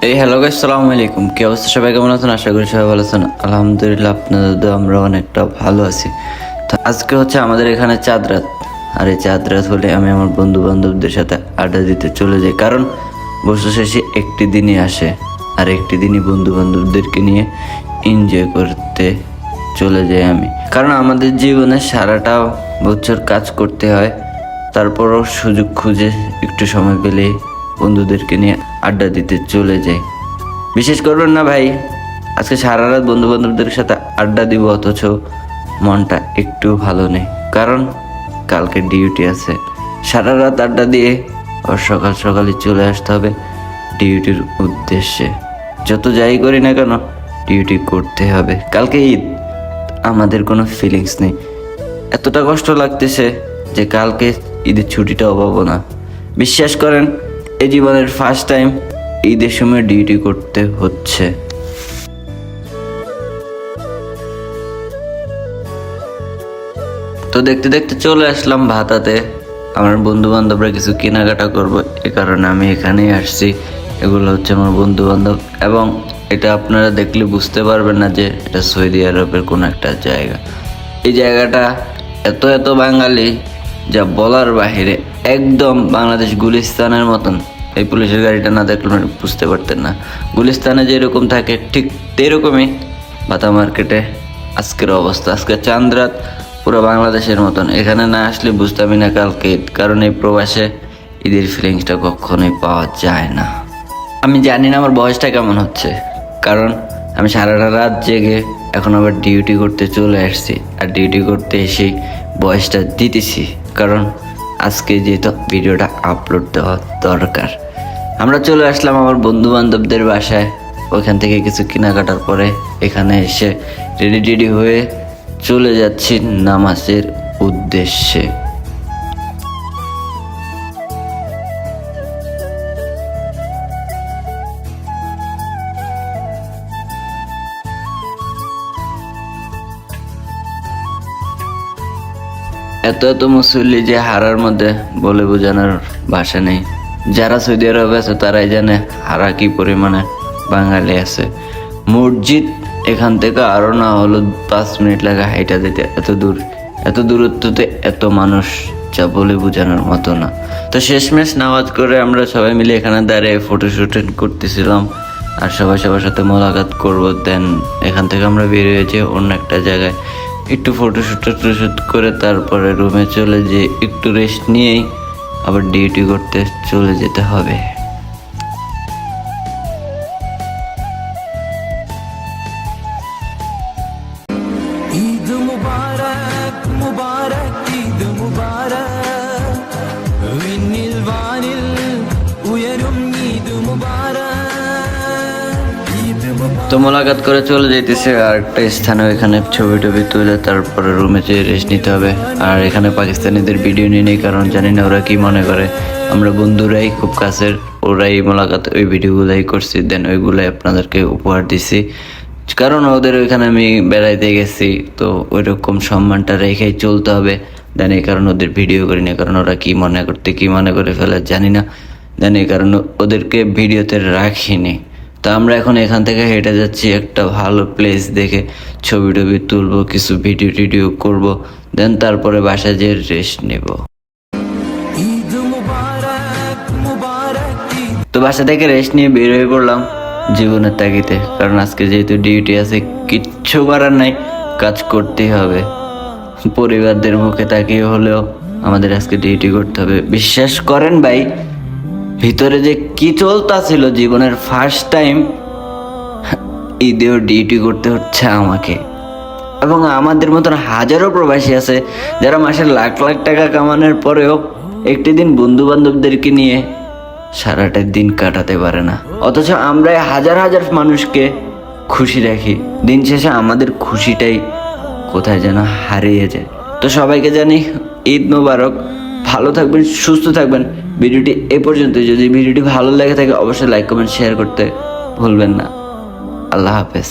Hello guys, আসসালামু আলাইকুম। কি অবস্থা, সবাই কেমন আছেন? আশা করি সবাই ভালো আছেন। আলহামদুলিল্লাহ, আপনাদের দোয়া আমরা অনেকটা ভালো আছি। তো আজকে হচ্ছে আমাদের এখানে চাঁদ রাত। আর এই চাঁদ রাত হলে আমি আমার বন্ধু বান্ধবদের সাথে আড্ডা দিতে চলে যাই, কারণ বছর শেষে একটি দিনই আসে, আর একটি দিনই বন্ধু বান্ধবদেরকে নিয়ে এনজয় করতে চলে যাই আমি। কারণ আমাদের জীবনে সারাটা বছর কাজ করতে হয়, তারপরও সুযোগ খুঁজে একটু সময় পেলে বন্ধুদেরকে নিয়ে আড্ডা দিতে চলে যাই। বিশেষ করবেন না ভাই, আজকে সারা রাত বন্ধু বান্ধবদের সাথে আড্ডা দিব, অথচ মনটা একটু ভালো নেই, কারণ কালকে ডিউটি আছে। সারা রাত আড্ডা দিয়ে আর সকাল সকালে চলে আসতে হবে ডিউটির উদ্দেশ্যে। যত যাই করি না কেন, ডিউটি করতে হবে। কালকে ঈদ, আমাদের কোনো ফিলিংস নেই। এতটা কষ্ট লাগতেছে যে কালকে ঈদের ছুটিটাও পাবো না। বিশ্বাস করেন, এই জীবনের ফার্স্ট টাইম ঈদের সময় ডিউটি করতে হচ্ছে। তো দেখতে দেখতে চলে আসলাম ভাতাতে। আমার বন্ধু বান্ধবরা কিছু কেনাকাটা করবো, এ কারণে আমি এখানেই আসছি। এগুলো হচ্ছে আমার বন্ধু বান্ধব, এবং এটা আপনারা দেখলে বুঝতে পারবেন না যে এটা সৌদি আরবের কোনো একটা জায়গা। এই জায়গাটা এত এত বাঙালি যা বলার বাহিরে, একদম বাংলাদেশ গুলিস্তানের মতন। এই পুলিশের গাড়িটা না দেখলে বুঝতে পারতেন না। গুলিস্তানে যেরকম থাকে ঠিক তেরকমই ভাতা মার্কেটে আজকের অবস্থা। আজকে চাঁদ রাত পুরো বাংলাদেশের মতন। এখানে না আসলে বুঝতামই না কালকে ঈদ, কারণ এই প্রবাসে ঈদের ফিলিংসটা কখনোই পাওয়া যায় না। আমি জানি না আমার বয়সটা কেমন হচ্ছে, কারণ আমি সারাটা রাত জেগে এখন আবার ডিউটি করতে চলে আসছি। আর ডিউটি করতে এসেই বয়সটা দিতেছি, কারণ আজকে যেহেতু ভিডিওটা আপলোড দেওয়া দরকার। আমরা চলে আসলাম আমার বন্ধু বান্ধবদের বাসায়। ওইখান থেকে কিছু কেনাকাটার পরে এখানে এসে রেডি হয়ে চলে যাচ্ছি নামাজের উদ্দেশ্যে। এত এত মুসল্লি যে হারার মধ্যে বলে বোঝানোর ভাষা নেই। যারা সৌদি আরবে আছে তারাই জানে হারা কি পরিমাণে বাঙালি আছে। মসজিদ এখান থেকে আরও না হলো 5 মিনিট লাগে হাইটা যেতে। এত দূরত্বতে এত মানুষ, যা বলে বোঝানোর মতো না। তো শেষমেশ নামাজ করে আমরা সবাই মিলে এখানে দাঁড়িয়ে ফটোশ্যুট করতেছিলাম, আর সবাই সবার সাথে মোলাকাত করবো। দেন এখান থেকে আমরা বের হয়েছি অন্য একটা জায়গায়, একটু ফটোশ্যুট করে তারপরে রুমে চলে যেয়ে একটু রেস্ট নিয়েই আবার ডিউটি করতে চলে যেতে হবে। ঈদ মুবারক মুবারক ঈদ মুবারক വിണ്ണിൽ വാനിൽ ഉയരും ঈদ মুবারক ঈদ মুবারক। তো মোলাকাত করে চলে যেতেছে আর একটা স্থানে, ওইখানে ছবি টবি তুলে তারপরে রুমে যেয়ে রেস্ট নিতে হবে। আর এখানে পাকিস্তানিদের ভিডিও নিয়ে নেই, কারণ জানি না ওরা কি মনে করে। আমরা বন্ধুরাই খুব কাছের, ওরাই মোলাকাত ওই ভিডিওগুলাই করছি, দেন ওইগুলাই আপনাদেরকে উপহার দিছি। কারণ ওদের ওইখানে আমি বেড়াইতে গেছি, তো ওই রকম সম্মানটা রেখেই চলতে হবে। দেন এই কারণে ওদের ভিডিও করি না, কারণ ওরা কি মনে করে ফেলে জানি না। দেন এই কারণে ওদেরকে ভিডিওতে রাখিনি। তো আমরা এখন এখান থেকে হেঁটে যাচ্ছি একটা ভালো প্লেস দেখে, ছবি টবি তুলবো, কিছু ভিডিও করবো, দেন তারপরে বাসায় যেয়ে রেস্ট নেব। ঈদ মুবারক মুবারক ঈদ। তো বাসা থেকে রেস্ট নিয়ে বের হয়ে পড়লাম জীবনের তাগিদে, কারণ আজকে যেহেতু ডিউটি আছে, কিচ্ছু করার নাই, কাজ করতেই হবে। পরিবারদের মুখে তাকিয়ে হলেও আমাদের আজকে ডিউটি করতে হবে। বিশ্বাস করেন ভাই, ভিতরে যে কি চলতেছিল, জীবনের ফার্স্ট টাইম ঈদেও ডিউটি করতে হচ্ছে আমাকে। এবং আমাদের মতন হাজারো প্রবাসী আছে যারা মাসের লাখ লাখ টাকা কামানোর পরেও একটি দিন বন্ধু বান্ধবদেরকে নিয়ে সারাটা দিন কাটাতে পারে না, অথচ আমরা হাজার হাজার মানুষকে খুশি রাখি। দিন শেষে আমাদের খুশিটাই কোথায় যেন হারিয়ে যায়। তো সবাইকে জানি ঈদ মোবারক। ভালো থাকবেন, সুস্থ থাকবেন। ভিডিওটি এ পর্যন্ত। যদি ভিডিওটি ভালো লেগে থাকে অবশ্যই লাইক কমেন্ট শেয়ার করতে ভুলবেন না। আল্লাহ হাফেজ।